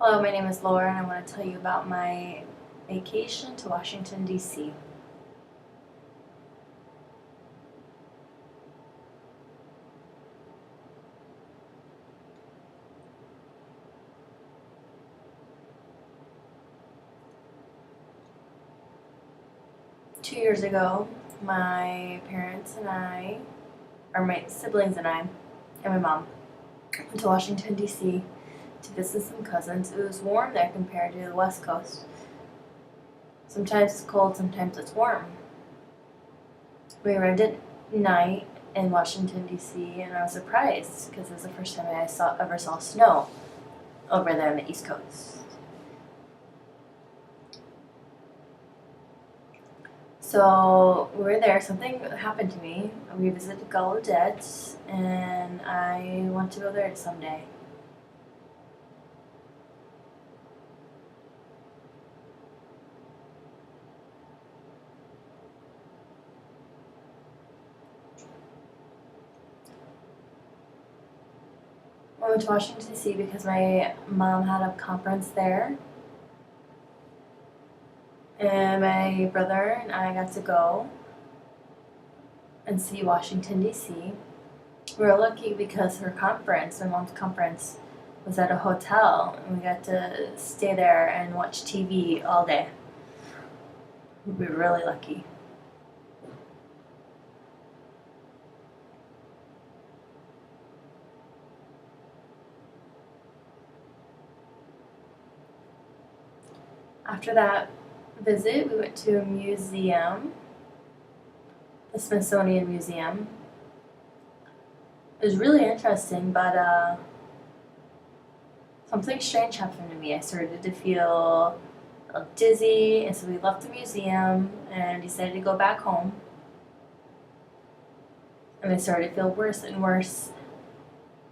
Hello, my name is Laura and I want to tell you about my vacation to Washington, D.C. 2 years ago, my parents and I, or my siblings and I, and my mom, went to Washington, D.C. to visit some cousins. It was warm there compared to the West Coast. Sometimes it's cold, sometimes it's warm. We arrived at night in Washington, D.C., and I was surprised because it was the first time I ever saw snow over there on the East Coast. So we were there, something happened to me. We visited Gallaudet, and I want to go there someday. I went to Washington, D.C. because my mom had a conference there, and my brother and I got to go and see Washington, D.C. We were lucky because her conference, my mom's conference, was at a hotel, and we got to stay there and watch TV all day. We were really lucky. After that visit, we went to a museum, the Smithsonian Museum. It was really interesting, but something strange happened to me. I started to feel a little dizzy, and so we left the museum and decided to go back home. And I started to feel worse and worse.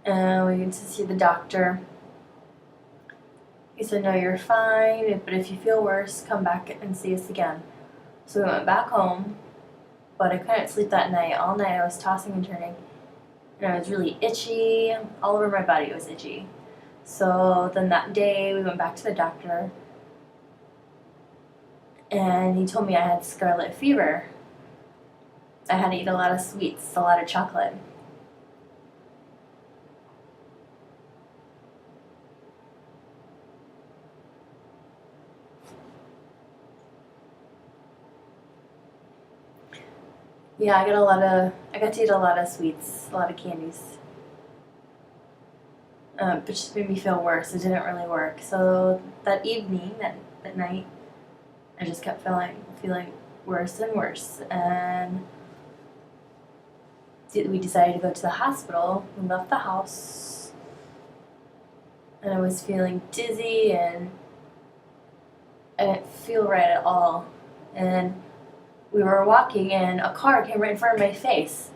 And we went to see the doctor. He said, "No, you're fine, but if you feel worse, come back and see us again." So we went back home, but I couldn't sleep that night. All night I was tossing and turning, and I was really itchy. All over my body was itchy. So then that day we went back to the doctor, and he told me I had scarlet fever. I had to eat a lot of sweets, a lot of chocolate. Yeah, I got to eat a lot of sweets, a lot of candies. But just made me feel worse. It didn't really work. So that evening, that night, I just kept feeling worse and worse. And we decided to go to the hospital. We left the house, and I was feeling dizzy, and I didn't feel right at all. And we were walking, and a car came right in front of my face,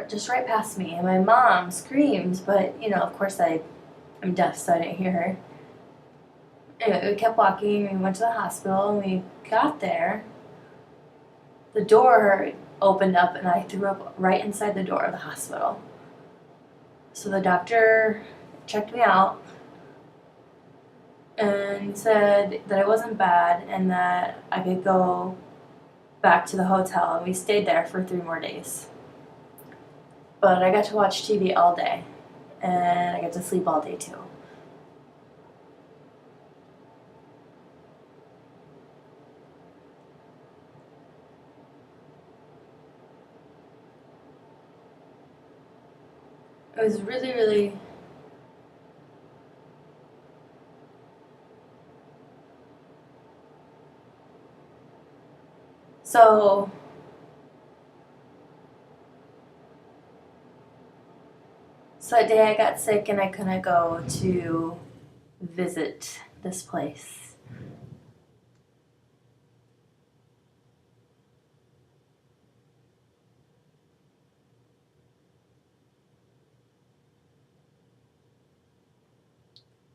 just right past me. And my mom screamed, but of course I'm deaf, so I didn't hear her. Anyway, we kept walking. We went to the hospital, and we got there. The door opened up, and I threw up right inside the door of the hospital. So the doctor checked me out and said that it wasn't bad and that I could go back to the hotel, and we stayed there for 3 more days. But I got to watch TV all day, and I got to sleep all day too. It was really, really. So that day I got sick and I couldn't go to visit this place.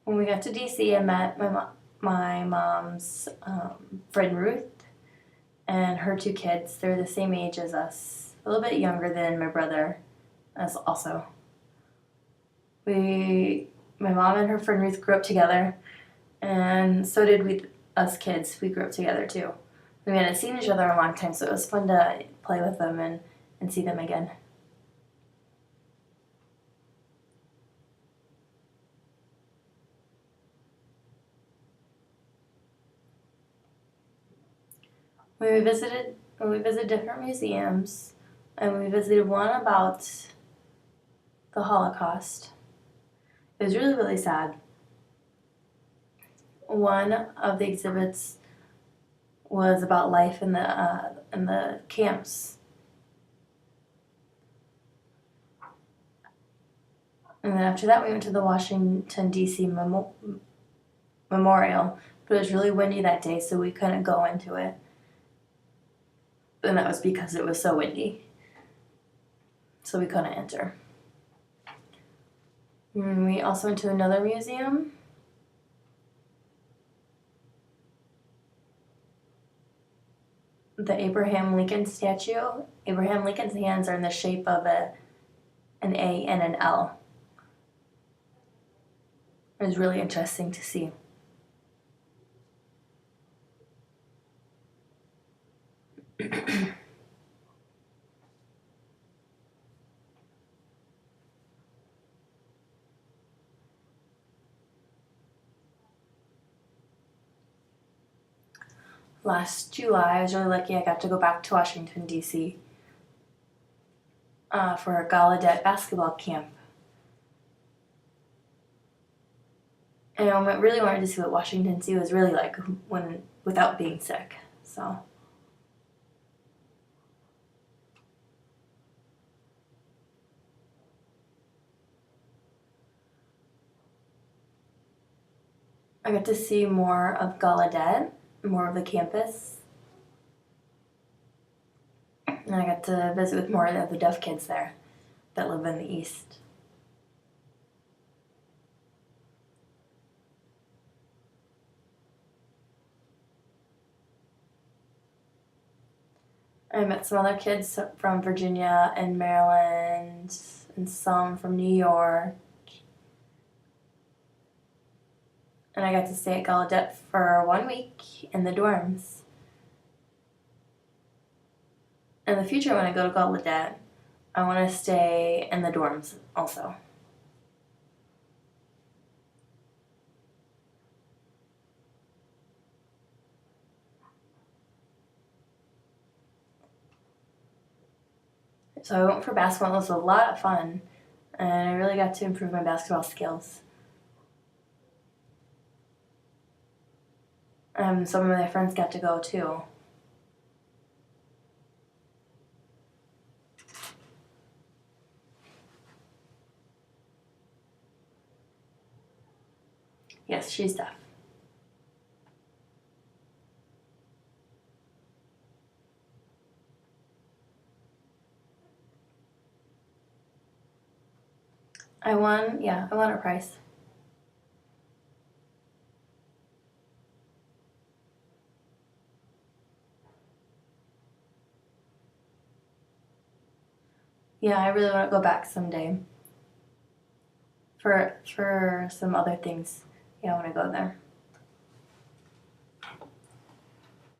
When we got to DC, I met my mom's friend Ruth and her 2 kids. They're the same age as us, a little bit younger than my brother, as also. My my mom and her friend Ruth grew up together, and so did we, us kids. We grew up together too. We hadn't seen each other in a long time, so it was fun to play with them and see them again. When we visited different museums, and we visited one about the Holocaust. It was really, really sad. One of the exhibits was about life in the camps, and then after that we went to the Washington D.C. Memorial, but it was really windy that day, so we couldn't go into it, and that was because it was so windy, so we couldn't enter. And we also went to another museum. The Abraham Lincoln statue. Abraham Lincoln's hands are in the shape of an A and an L. It was really interesting to see. Last July, I was really lucky. I got to go back to Washington, D.C. For a Gallaudet basketball camp. And I really wanted to see what Washington, D.C. was really like without being sick. So I got to see more of Gallaudet, more of the campus. And I got to visit with more of the deaf kids there that live in the East. I met some other kids from Virginia and Maryland and some from New York. And I got to stay at Gallaudet for 1 week in the dorms. In the future, when I go to Gallaudet, I want to stay in the dorms also. So I went for basketball. It was a lot of fun, and I really got to improve my basketball skills. Some of my friends got to go too. Yes, she's deaf. I won a prize. Yeah, I really want to go back someday for some other things. Yeah, I want to go there.